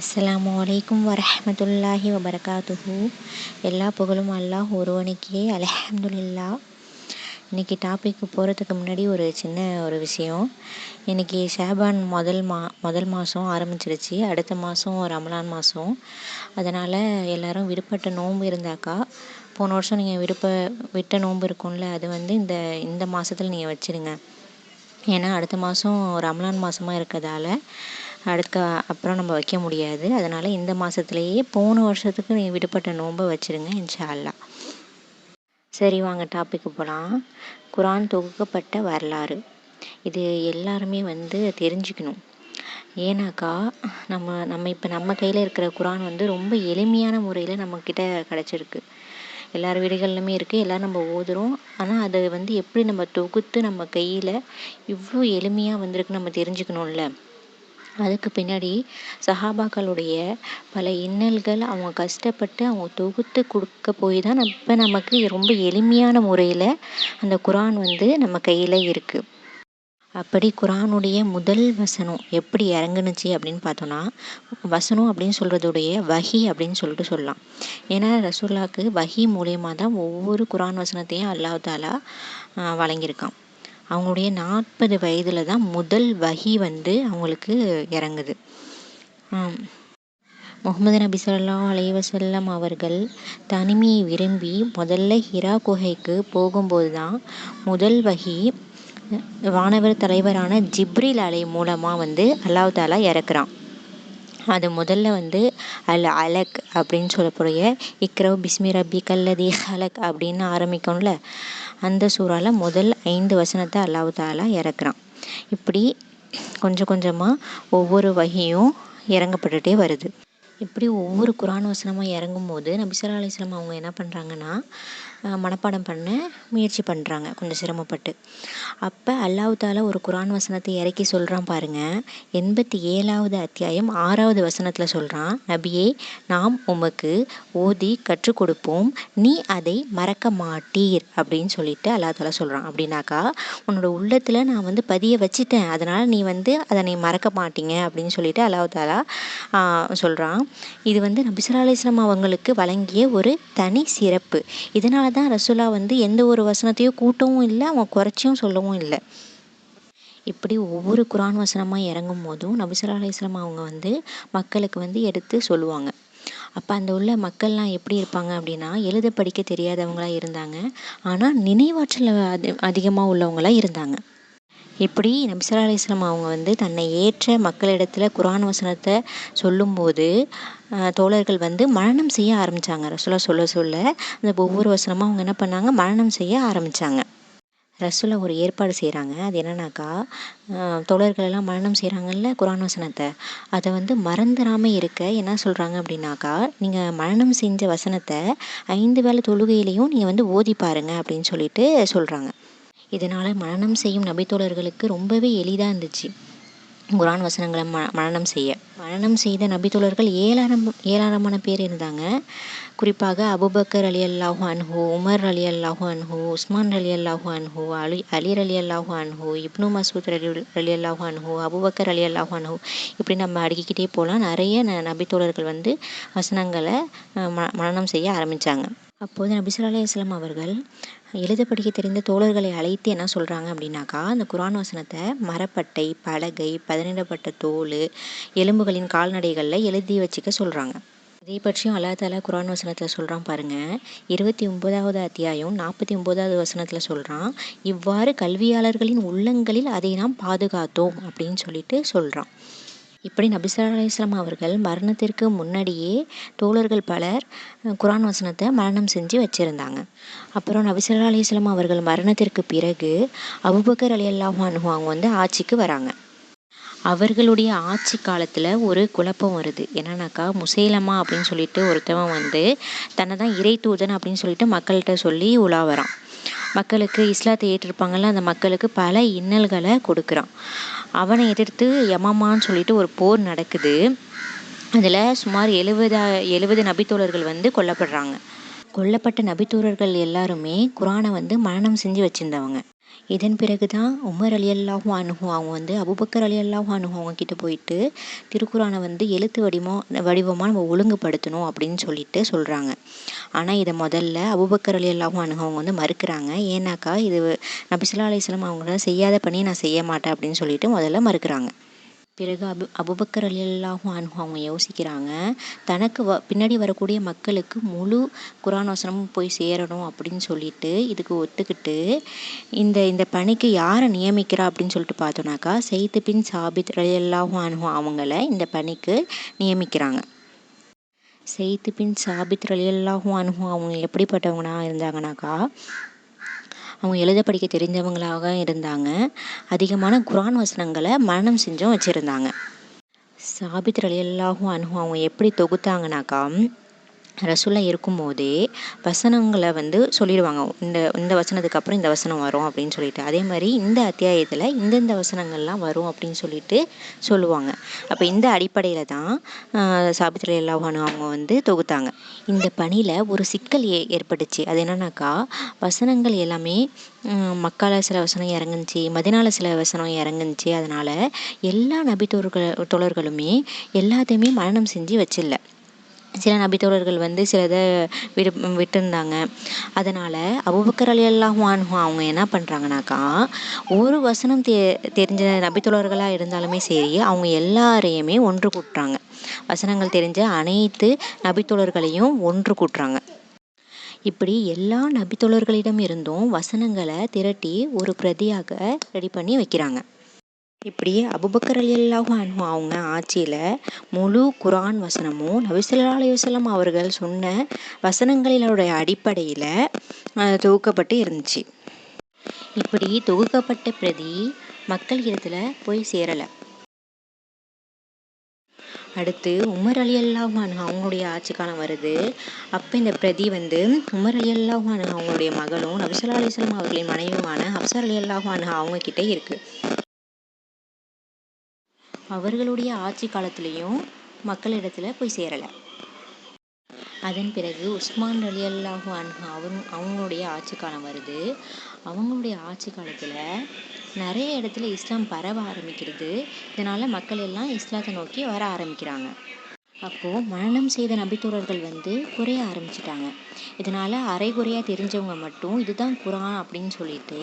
அஸ்ஸலாமு அலைக்கும் வரஹ்மத்துல்லாஹி வபரகாத்துஹு. எல்லா புகழும் அல்லாஹ் ஒருவனுக்கே, அல்ஹம்துலில்லா. இன்றைக்கி டாபிக்கு போகிறதுக்கு முன்னாடி ஒரு சின்ன விஷயம். இன்றைக்கி ஷாபான் முதல் மாதம் ஆரம்பிச்சிருச்சு. அடுத்த மாதம் ரமலான் மாதம். அதனால் எல்லோரும் விடுபட்ட நோன்பு இருந்தாக்கா, போன வருஷம் நீங்கள் விட்ட நோன்பு இருக்கும்ல, அது இந்த மாதத்தில் நீங்கள் வச்சுருங்க. ஏன்னா அடுத்த மாதம் ரமலான் மாதமாக இருக்கிறதால அப்புறம் நம்ம வைக்க முடியாது. அதனால் இந்த மாதத்துலேயே போன வருஷத்துக்கு நீங்கள் விடுபட்ட நோன்பை வச்சுருங்க இன்ஷா அல்லாஹ். சரி, வாங்க டாபிக்கு போகலாம். குர்ஆன் தொகுக்கப்பட்ட வரலாறு. இது எல்லாருமே தெரிஞ்சுக்கணும். ஏன்னாக்கா நம்ம கையில் இருக்கிற குர்ஆன் ரொம்ப எளிமையான முறையில் நம்மக்கிட்ட கிடச்சிருக்கு. எல்லார் வீடுகள்லையுமே இருக்குது, எல்லோரும் நம்ம ஓதுகிறோம். ஆனால் அதை எப்படி நம்ம தொகுத்து நம்ம கையில் இவ்வளோ எளிமையாக வந்திருக்குன்னு நம்ம தெரிஞ்சுக்கணும்ல. அதுக்கு பின்னாடி சஹாபாக்களுடைய பல இன்னல்கள், அவங்க கஷ்டப்பட்டு அவங்க தொகுத்து கொடுக்க போய் தான் இப்போ நமக்கு ரொம்ப எளிமையான முறையில் அந்த குர்ஆன் நம்ம கையில் இருக்குது. அப்படி குர்ஆனுடைய முதல் வசனம் எப்படி இறங்குனுச்சு அப்படின்னு பார்த்தோன்னா, வசனம் அப்படின்னு சொல்கிறதுடைய வஹி அப்படின்னு சொல்லலாம். ஏன்னா ரசூலுல்லாஹ்க்கு வஹி மூலியமாக தான் ஒவ்வொரு குர்ஆன் வசனத்தையும் அல்லாஹ் தஆலா வழங்கியிருக்கான். அவங்களுடைய 40 வயதில் தான் முதல் வஹி அவங்களுக்கு இறங்குது. முஹம்மது நபி ஸல்லல்லாஹு அலைஹி வஸல்லம் அவர்கள் தனிமையை விரும்பி முதல்ல ஹிரா குகைக்கு போகும்போது தான் முதல் வஹி வானவர் தலைவரான ஜிப்ரீல் அலை மூலமாக அல்லாஹ் தஆலா இறக்குறான். அது முதல்ல அல் அலக் அப்படின்னு சொல்லக்கூடிய இக்ரா பிஸ்மி ரப்பிக்கல் லதீ ஹலக் அப்படின்னு ஆரம்பிக்கும்ல, அந்த சூறால முதல் 5 வசனத்தை அல்லாஹ் தஆலா இறக்குறான். இப்படி கொஞ்சம் கொஞ்சமாக ஒவ்வொரு வஹியும் இறங்கப்பட்டுட்டே வருது. இப்படி ஒவ்வொரு குர்ஆன் வசனமாக இறங்கும்போது நபி ஸல்லல்லாஹு அலைஹி வஸல்லம் அவங்க என்ன பண்ணுறாங்கன்னா, மனப்பாடம் பண்ண முயற்சி பண்ணுறாங்க கொஞ்சம் சிரமப்பட்டு. அப்போ அல்லாஹ் தஆலா ஒரு குர்ஆன் வசனத்தை இறக்கி சொல்கிறான் பாருங்கள். 87வது அத்தியாயம் 6வது வசனத்தில் சொல்கிறான், நபியே, நாம் உமக்கு ஓதி கற்றுக் கொடுப்போம், நீ அதை மறக்க மாட்டீர் அப்படின்னு சொல்லிட்டு அல்லாஹ் தஆலா சொல்கிறான். அப்படின்னாக்கா உன்னோட உள்ளத்தில் நான் பதிய வச்சிட்டேன், அதனால் நீ அதனை மறக்க மாட்டீங்க அப்படின்னு சொல்லிட்டு அல்லாஹ் தஆலா சொல்கிறான். இது நபி ஸல்லல்லாஹு அலைஹி வஸல்லம் அவங்களுக்கு வழங்கிய ஒரு தனி சிறப்பு. இதனால தான் ரசூலுல்லாஹ் எந்த ஒரு வசனத்தையும் கூட்டவும் இல்லை, அவங்க குறைச்சியும் சொல்லவும் இல்லை. இப்படி ஒவ்வொரு குர்ஆன் வசனமாக இறங்கும் போதும் நபி ஸல்லல்லாஹு அலைஹி வஸல்லம் அவங்க மக்களுக்கு எடுத்து சொல்லுவாங்க. அப்போ அந்த உள்ள மக்கள்லாம் எப்படி இருப்பாங்க அப்படின்னா, எழுத படிக்க தெரியாதவங்களாக இருந்தாங்க, ஆனால் நினைவாற்றல் அதிகமாக உள்ளவங்களாக இருந்தாங்க. இப்படி நபி ஸல்லல்லாஹு அலைஹி வஸல்லம் அவங்க தன்னை ஏற்ற மக்களிடத்தில் குர்ஆன் வசனத்தை சொல்லும்போது தோழர்கள் மனனம் செய்ய ஆரம்பித்தாங்க. ரசூலுல்லாஹ் சொல்ல அந்த ஒவ்வொரு வசனமாக அவங்க என்ன பண்ணாங்க, மனனம் செய்ய ஆரம்பித்தாங்க. ரசூலுல்லாஹ் ஒரு ஏற்பாடு செய்கிறாங்க. அது என்னன்னாக்கா, தோழர்கள் எல்லாம் மனனம் செய்கிறாங்கல்ல குர்ஆன் வசனத்தை, அதை மறந்துடாமல் இருக்க என்ன சொல்கிறாங்க அப்படின்னாக்கா, நீங்கள் மனனம் செஞ்ச வசனத்தை 5 வேளை தொழுகையிலையும் நீங்கள் ஓதி பாருங்க அப்படின்னு சொல்லிட்டு சொல்கிறாங்க. இதனால் மனனம் செய்யும் நபித்தோழர்களுக்கு ரொம்பவே எளிதாக இருந்துச்சு குர்ஆன் வசனங்களை மனனம் செய்த நபித்தோழர்கள் ஏராளமான பேர் இருந்தாங்க. குறிப்பாக அபூபக்கர் ரலியல்லாஹு அன்ஹு, உமர் ரலியல்லாஹு அன்ஹு, உஸ்மான் ரலியல்லாஹு அன்ஹு, அலி ரலியல்லாஹு அன்ஹு, இப்னு மஸ்ஊத் ரலியல்லாஹு அன்ஹு, அபூபக்கர் ரலியல்லாஹு அன்ஹு, இப்படி நம்ம அடுக்கிக்கிட்டே போகலாம். நிறைய நபித்தோழர்கள் வசனங்களை மனனம் செய்ய ஆரம்பித்தாங்க. அப்போது நபி ஸல்லல்லாஹு அலைஹி வஸல்லம் அவர்கள் எழுத படிக்க தெரிந்த தோழர்களை அழைத்து என்ன சொல்கிறாங்க அப்படின்னாக்கா, அந்த குர்ஆன் வசனத்தை மரப்பட்டை, பலகை, பதனிடப்பட்ட தோல், எலும்புகளின் கால்நடைகளில் எழுதி வச்சுக்க சொல்கிறாங்க. இதை பற்றியும் அல்லாஹ் தஆலா குர்ஆன் வசனத்தில் சொல்கிறான் பாருங்கள். 29வது அத்தியாயம் 49வது வசனத்தில் சொல்கிறான், இவ்வாறு கல்வியாளர்களின் உள்ளங்களில் அதை நாம் பாதுகாத்தோம் அப்படின்னு சொல்லிட்டு சொல்கிறான். இப்படி நபி ஸல்லல்லாஹு அலைஹி வஸல்லம் அவர்கள் மரணத்திற்கு முன்னாடியே தோழர்கள் பலர் குர்ஆன் வசனத்தை மரணம் செஞ்சு வச்சுருந்தாங்க. அப்புறம் நபி ஸல்லல்லாஹு அலைஹி வஸல்லம் அவர்கள் மரணத்திற்கு பிறகு அபூபக்கர் ரலியல்லாஹு அன்ஹு அவங்க ஆட்சிக்கு வராங்க. அவர்களுடைய ஆட்சி காலத்தில் ஒரு குழப்பம் வருது. என்னன்னாக்கா, முசைலமா அப்படின்னு சொல்லிட்டு ஒருத்தவன் தன்னை தான் இறை தூதன் அப்படின்னு சொல்லிட்டு மக்கள்கிட்ட சொல்லி உலா வரான். மக்களுக்கு இஸ்லாத்தை ஏற்றிருப்பாங்கள்ல, அந்த மக்களுக்கு பல இன்னல்களை கொடுக்குறான். அவனை எதிர்த்து யமமான்னு சொல்லிட்டு ஒரு போர் நடக்குது. அதில் சுமார் 70 நபித்தோழர்கள் கொல்லப்படுறாங்க. கொல்லப்பட்ட நபித்தோழர்கள் எல்லாருமே குர்ஆனை மனனம் செஞ்சு வச்சுருந்தவங்க. இதன் பிறகு தான் உமர் ரலியல்லாஹு அன்ஹு அவங்க வந்து அபூபக்கர் ரலியல்லாஹு அன்ஹு அவங்க கிட்ட போயிட்டு திருக்குரானை வந்து எழுத்து வடிவமாக நம்ம ஒழுங்குபடுத்தணும் அப்படின்னு சொல்லிட்டு சொல்கிறாங்க. ஆனால் இதை முதல்ல அபூபக்கர் ரலியல்லாஹு அன்ஹு அவங்க வந்து மறுக்கிறாங்க. ஏன்னாக்கா இது நபி ஸல்லல்லாஹு அலைஹி வஸல்லம் அவங்கள செய்யாத பண்ணி நான் செய்ய மாட்டேன் அப்படின்னு சொல்லிட்டு முதல்ல மறுக்கிறாங்க. பிறகு அபூபக்கர் ரலியல்லாஹு அன்ஹு அவங்க யோசிக்கிறாங்க, தனக்கு பின்னாடி வரக்கூடிய மக்களுக்கு முழு குர்ஆன் வசனமும் போய் சேரணும் அப்படின்னு சொல்லிட்டு இதுக்கு ஒத்துக்கிட்டு இந்த இந்த பணிக்கு யாரை நியமிக்கிறா அப்படின்னு சொல்லிட்டு பார்த்தோன்னாக்கா ஸைத் பின் சாபித் ரலியல்லாஹு அன்ஹு அவங்கள இந்த பணிக்கு நியமிக்கிறாங்க. ஸைத் பின் சாபித் ரலியல்லாஹு அன்ஹு அவங்க எப்படிப்பட்டவங்களா இருந்தாங்கனாக்கா, அவங்க எழுத படிக்க தெரிஞ்சவங்களாக இருந்தாங்க. அதிகமான குர்ஆன் வசனங்களை மனனம் செஞ்சும் வச்சுருந்தாங்க. சாபித் ரலியல்லாஹு அன்ஹு அவங்க எப்படி தொகுத்தாங்கனாக்கா, ரசூலா இருக்கும்போதே வசனங்களை வந்து சொல்லிடுவாங்க. இந்த இந்த வசனத்துக்கு அப்புறம் இந்த வசனம் வரும் அப்படின்னு சொல்லிட்டு, அதே மாதிரி இந்த அத்தியாயத்தில் இந்தந்த வசனங்கள்லாம் வரும் அப்படின்னு சொல்லிட்டு சொல்லுவாங்க. அப்போ இந்த அடிப்படையில் தான் சாபித் ரலியல்லாஹு அன்ஹு அவங்க வந்து தொகுத்தாங்க. இந்த பணியில் ஒரு சிக்கல் ஏற்பட்டுச்சு. அது என்னன்னாக்கா, வசனங்கள் எல்லாமே மக்கால சில வசனம் இறங்குச்சு, மதினால சில வசனம் இறங்குச்சு. அதனால் எல்லா தோழர்களுமே எல்லாத்தையுமே மனனம் செஞ்சு வச்சிடல. சில நபித்தோழர்கள் வந்து சிலதை விட்டுருந்தாங்க. அதனால் அபூபக்கர் ரலியல்லாஹு அன்ஹு அவங்க என்ன பண்ணுறாங்கனாக்கா, ஒரு வசனம் தெரிஞ்ச நபித்தோழர்களாக இருந்தாலுமே சரி, அவங்க எல்லாரையுமே ஒன்று கூட்டுறாங்க. வசனங்கள் தெரிஞ்ச அனைத்து நபித்தோழர்களையும் ஒன்று கூட்டுறாங்க. இப்படி எல்லா நபித்தோழர்களிடம் இருந்தும் வசனங்களை திரட்டி ஒரு பிரதியாக ரெடி பண்ணி வைக்கிறாங்க. இப்படி அபூபக்கர் ரலியல்லாஹு அன்ஹு அவங்க ஆட்சியில் முழு குர்ஆன் வசனமும் நபி ஸல்லல்லாஹு அலைஹி வஸல்லம் அவர்கள் சொன்ன வசனங்களினுடைய அடிப்படையில் தொகுக்கப்பட்டு இருந்துச்சு. இப்படி தொகுக்கப்பட்ட பிரதி மக்கள் இடத்துல போய் சேரலை. அடுத்து உமர் ரலியல்லாஹு அன்ஹு அவங்களுடைய ஆட்சி காலம் வருது. அப்போ இந்த பிரதி வந்து உமர் ரலியல்லாஹு அன்ஹு அவங்களுடைய மகளும் நபி ஸல்லல்லாஹு அலைஹி வஸல்லம் அவர்களின் மனைவியுமான ஹப்ஸா ரலியல்லாஹு அன்ஹா அவங்க கிட்ட இருக்கு. அவர்களுடைய ஆட்சி காலத்திலையும் மக்களிடத்துல போய் சேரலை. அதன் பிறகு உஸ்மான் ரலியல்லாஹு அன்ஹு அவங்களுடைய ஆட்சி காலம் வருது. அவங்களுடைய ஆட்சி காலத்தில் நிறைய இடத்துல இஸ்லாம் பரவ ஆரம்பிக்கிறது. இதனால் மக்கள் எல்லாம் இஸ்லாத்தை நோக்கி வர ஆரம்பிக்கிறாங்க. அப்போது மனனம் செய்த நபித்தோழர்கள் வந்து குறைய ஆரம்பிச்சிட்டாங்க. இதனால் அரைகுறையாக தெரிஞ்சவங்க மட்டும் இதுதான் குர்ஆன் அப்படின்னு சொல்லிட்டு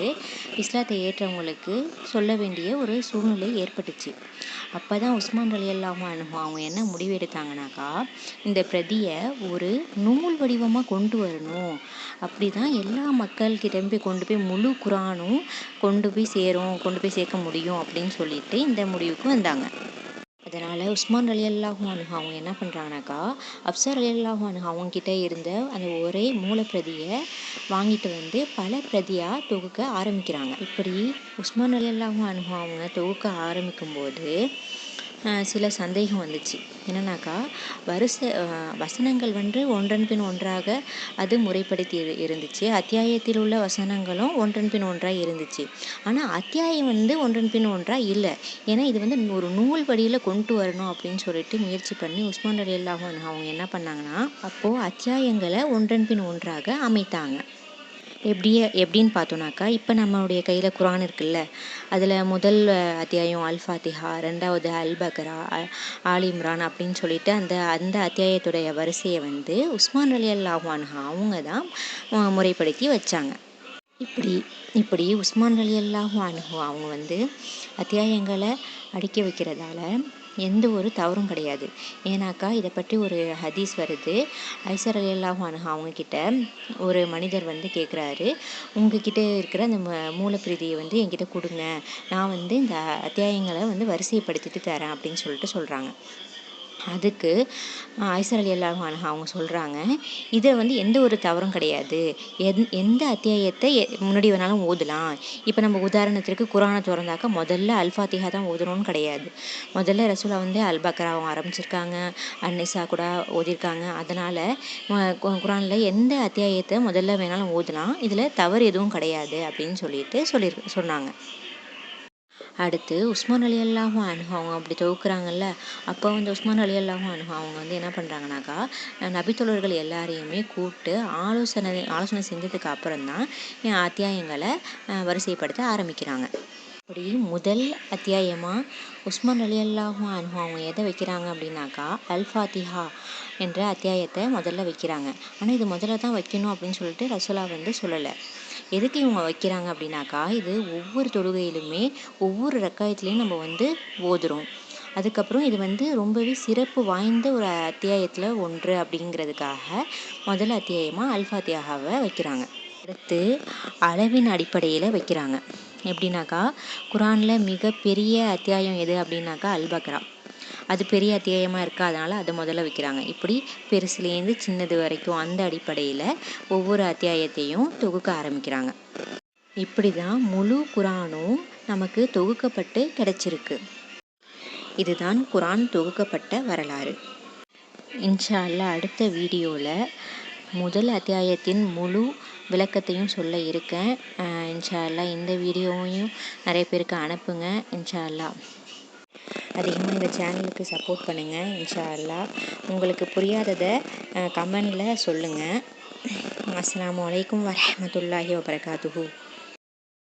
இஸ்லாத்தை ஏற்றவங்களுக்கு சொல்ல வேண்டிய ஒரு சூழ்நிலை ஏற்பட்டுச்சு. அப்போ தான் உஸ்மான் ரலியல்லாஹு அன்ஹு அவங்க என்ன முடிவு எடுத்தாங்கனாக்கா, இந்த பிரதியை ஒரு நூல் வடிவமாக கொண்டு வரணும். அப்படி தான் எல்லா மக்கள்கிட்ட கொண்டு போய் முழு குர்ஆனும் கொண்டு போய் சேர்க்க முடியும் அப்படின்னு சொல்லிட்டு இந்த முடிவுக்கு வந்தாங்க. அதனால் உஸ்மான் ரலியல்லாஹு அன்ஹு அவங்க என்ன பண்ணுறாங்கனாக்கா, ஹப்ஸா ரலியல்லாஹு அன்ஹா அவங்கக்கிட்ட இருந்த அந்த ஒரே மூலப்பிரதியை வாங்கிட்டு வந்து பல பிரதியாக தொகுக்க ஆரம்பிக்கிறாங்க. இப்படி உஸ்மான் ரலியல்லாஹு அன்ஹு அவங்க தொகுக்க ஆரம்பிக்கும்போது சில சந்தேகம் வந்துச்சு. என்னன்னாக்கா, வசனங்கள் வந்து ஒன்றன் பின் ஒன்றாக அது முறைப்படுத்தி இருந்துச்சு. அத்தியாயத்தில் உள்ள வசனங்களும் ஒன்றன் பின் ஒன்றாக இருந்துச்சு. ஆனால் அத்தியாயம் வந்து ஒன்றன் பின் ஒன்றாக இல்லை. ஏன்னா இது வந்து ஒரு நூல் வடிவில் கொண்டு வரணும் அப்படின்னு சொல்லிட்டு முயற்சி பண்ணி உஸ்மான் ரலியல்லாஹு அன்ஹு அவங்க என்ன பண்ணாங்கன்னா, அப்போது அத்தியாயங்களை ஒன்றன் பின் ஒன்றாக அமைத்தாங்க. எப்படின்னு பார்த்தோன்னாக்கா, இப்போ நம்மளுடைய கையில் குர்ஆன் இருக்குல்ல, அதில் முதல் அத்தியாயம் அல் ஃபாத்திஹா, ரெண்டாவது அல் பக்ரா, ஆல் இம்ரான் அப்படின்னு சொல்லிட்டு அந்த அத்தியாயத்துடைய வரிசையை வந்து உஸ்மான் ரலியல்லாஹு அன்ஹு அவங்க தான் முறைப்படுத்தி வச்சாங்க. இப்படி உஸ்மான் ரலியல்லாஹு அன்ஹு அவங்க வந்து அத்தியாயங்களை அடுக்கி வைக்கிறதால எந்த ஒரு தவறும் கிடையாது. ஏன்னாக்கா இதை பற்றி ஒரு ஹதீஸ் வருது. ஆயிஷா ரலியல்லாஹு அன்ஹா அவங்கக்கிட்ட ஒரு மனிதர் வந்து கேட்குறாரு, உங்ககிட்ட இருக்கிற அந்த மூலப்பிரதியை வந்து என்கிட்ட கொடுங்க, நான் வந்து இந்த அத்தியாயங்களை வந்து வரிசைப்படுத்திட்டு தரேன் அப்படின்னு சொல்கிறாங்க. அதுக்கு ஆயிஷா ரலியல்லாஹு அன்ஹா அவங்க சொல்கிறாங்க, இதை வந்து எந்த ஒரு தவறும் கிடையாது. எந்த அத்தியாயத்தை முன்னாடி வேணாலும் ஓதலாம். இப்போ நம்ம உதாரணத்திற்கு குர்ஆனை திறந்தாக்கா முதல்ல அல் ஃபாத்திஹா தான் ஓதணும்னு கிடையாது. முதல்ல ரசூலா வந்து அல் பக்ராவும் ஆரம்பிச்சிருக்காங்க, அந்நிசா கூட ஓதிருக்காங்க. அதனால் குர்ஆனில் எந்த அத்தியாயத்தை முதல்ல வேணாலும் ஓதலாம், இதில் தவறு எதுவும் கிடையாது அப்படின்னு சொல்லிட்டு சொன்னாங்க. அடுத்து உஸ்மான் ரலியல்லாஹு அன்ஹு அவங்க அப்படி தொகுக்குறாங்கல்ல, அப்போ வந்து உஸ்மான் ரலியல்லாஹு அன்ஹு அவங்க வந்து என்ன பண்ணுறாங்கனாக்கா, நபித்தோழர்கள் எல்லாரையுமே கூப்பிட்டு ஆலோசனை செஞ்சதுக்கு அப்புறம்தான் அத்தியாயங்களை வரிசைப்படுத்த ஆரம்பிக்கிறாங்க. அப்படி முதல் அத்தியாயமாக உஸ்மான் ரலியல்லாஹு அன்ஹு அவங்க எதை வைக்கிறாங்க அப்படின்னாக்கா, அல் ஃபாத்திஹா என்ற அத்தியாயத்தை முதல்ல வைக்கிறாங்க. ஆனால் இது முதல்ல தான் வைக்கணும் அப்படின்னு சொல்லிட்டு ரசூலா வந்து சொல்லலை. எதுக்கு இவங்க வைக்கிறாங்க அப்படின்னாக்கா, இது ஒவ்வொரு தொழுகையிலுமே ஒவ்வொரு ரக்காயத்துலேயும் நம்ம வந்து ஓதுறோம். அதுக்கப்புறம் இது வந்து ரொம்பவே சிறப்பு வாய்ந்த ஒரு அத்தியாயத்தில் ஒன்று அப்படிங்கிறதுக்காக முதல் அத்தியாயமாக அல் ஃபாத்திஹாவை வைக்கிறாங்க. அடுத்து அளவின் அடிப்படையில் வைக்கிறாங்க. எப்படின்னாக்கா, குரானில் மிகப்பெரிய அத்தியாயம் எது அப்படின்னாக்கா அல் பக்ரா. அது பெரிய அத்தியாயமாக இருக்கா, அதனால் அதை முதல்ல வைக்கிறாங்க. இப்படி பெருசுலேருந்து சின்னது வரைக்கும் அந்த அடிப்படையில் ஒவ்வொரு அத்தியாயத்தையும் தொகுக்க ஆரம்பிக்கிறாங்க. இப்படி தான் முழு குரானும் நமக்கு தொகுக்கப்பட்டு கிடைச்சிருக்கு. இதுதான் குரான் தொகுக்கப்பட்ட வரலாறு. இன்ஷா அல்லாஹ் அடுத்த வீடியோவில் முதல் அத்தியாயத்தின் முழு விளக்கத்தையும் சொல்ல இருக்கேன். இன்ஷா அல்லாஹ் இந்த வீடியோவையும் நிறைய பேருக்கு அனுப்புங்க. இன்ஷா அல்லாஹ் அதிகமாக இந்த சேனலுக்கு சப்போர்ட் பண்ணுங்கள். இன்ஷா அல்லாஹ் உங்களுக்கு புரியாததை கமெண்டில் சொல்லுங்கள். அஸ்ஸலாமு அலைக்கும் வரஹ்மத்துல்லாஹி வபரகாத்துஹு.